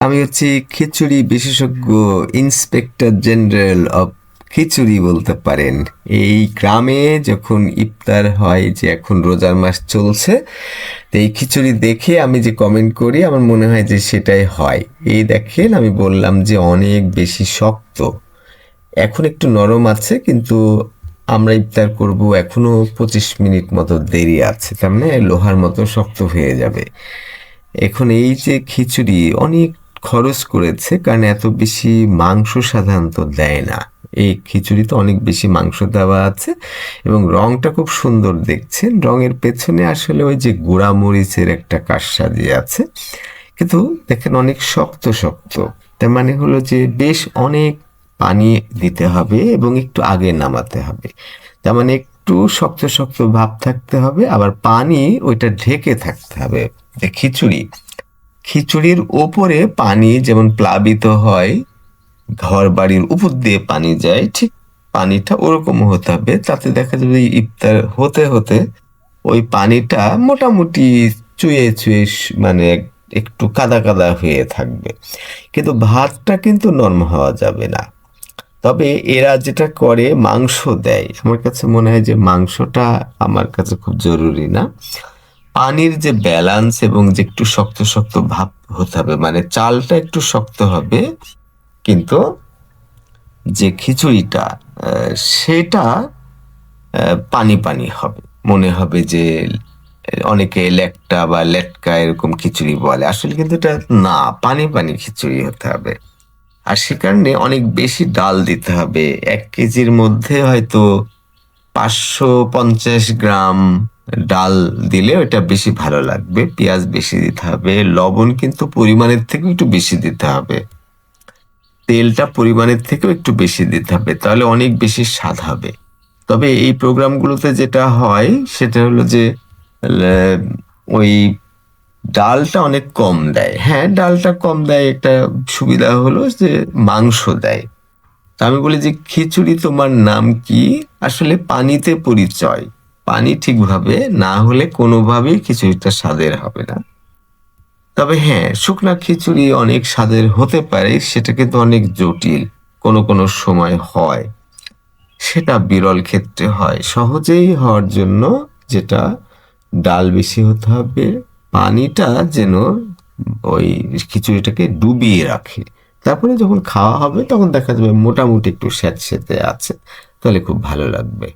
আমি হচ্ছি খিচুড়ি বিশেষজ্ঞ, ইন্সপেক্টর জেনারেল অফ খিচুড়ি বলতে পারেন। এই গ্রামে যখন ইফতার হয়, যে এখন রোজার মাস চলছে, তো এই খিচুড়ি দেখে আমি যে কমেন্ট করি আমার মনে হয় যে সেটাই হয়। এই দেখেন, আমি বললাম যে অনেক বেশি শক্ত। এখন একটু নরম আছে, কিন্তু আমরা ইফতার করব এখনো 25 মিনিট মতো দেরি আছে, তার মানে লোহার মতো শক্ত হয়ে যাবে। এখন এই যে খিচুড়ি অনেক খরচ করেছে, কারণ এত বেশি মাংস সাধারণত দেয় না। এই খিচুড়িতে অনেক বেশি মাংস দেওয়া আছে এবং রংটা খুব সুন্দর দেখছেন। রঙের পেছনে আসলে ওই যে গুঁড়া মরিচের একটা কারসাজি আছে, কিন্তু দেখেন অনেক শক্ত শক্ত। তার মানে হলো যে বেশ অনেক পানি দিতে হবে এবং একটু আগে নামাতে হবে। তার মানে একটু শক্ত শক্ত ভাব থাকতে হবে, আবার পানি ওইটা ঢেকে থাকতে হবে। যে খিচুড়ির ওপরে পানি যেমন প্লাবিত হয়, ঘর বাড়ির উপর দিয়ে পানি যায়, ঠিক পানিটা ওরকম হতে হবে। তাতে দেখা যাবে ইফতার হতে হতে ওই পানিটা মোটামুটি চুয়ে চুয়ে মানে একটু কাদা কাদা হয়ে থাকবে, কিন্তু ভাতটা কিন্তু নরম হওয়া যাবে না। তবে এরা যেটা করে, মাংস দেয়। আমার কাছে মনে হয় যে মাংসটা আমার কাছে খুব জরুরি না। পানির যে ব্যালান্স এবং যে একটু শক্ত শক্ত ভাব হতে হবে, মানে চালটা একটু শক্ত হবে, কিন্তু যে খিচুড়িটা সেটা পানি পানি হবে। মনে হবে যে অনেকে লেট্টা বা লেটকা এরকম খিচুড়ি বলে, আসলে কিন্তু এটা না, পানি পানি খিচুড়ি হতে হবে। আর সে কারণে অনেক বেশি ডাল দিতে হবে। 1 কেজির মধ্যে হয়তো 550 গ্রাম ডাল দিলে ওটা বেশি ভালো লাগবে। পেঁয়াজ বেশি দিতে হবে, লবণ কিন্তু পরিমাণের থেকে একটু বেশি দিতে হবে, তেলটা পরিমাণের থেকেও একটু বেশি দিতে হবে, তাহলে অনেক বেশি স্বাদ হবে। তবে এই প্রোগ্রামগুলোতে যেটা হয় সেটা হলো যে আহ, ওই ডালটা অনেক কম দেয়। হ্যাঁ, ডালটা কম দেয়, একটা সুবিধা হলো যে মাংস দেয়। তা আমি বলি যে খিচুড়ি তোমার নাম কি? আসলে পানিতে পরিচয়। পানি ঠিকভাবে না হলে কোনোভাবেই খিচুড়িটা স্বাদের হবে না। তবে হ্যাঁ, শুকনা খিচুড়ি অনেক স্বাদের হতে পারে, সেটা কিন্তু অনেক জটিল। কোনো কোনো সময় হয়, সেটা বিরল ক্ষেত্রে হয়। সহজেই হওয়ার জন্য যেটা, ডাল বেশি হতে হবে, পানিটা যেন ওই খিচুড়িটাকে ডুবিয়ে রাখে। তারপরে যখন খাওয়া হবে তখন দেখা যাবে মোটামুটি একটু স্যাঁতসেঁতে আছে, তাহলে খুব ভালো লাগবে।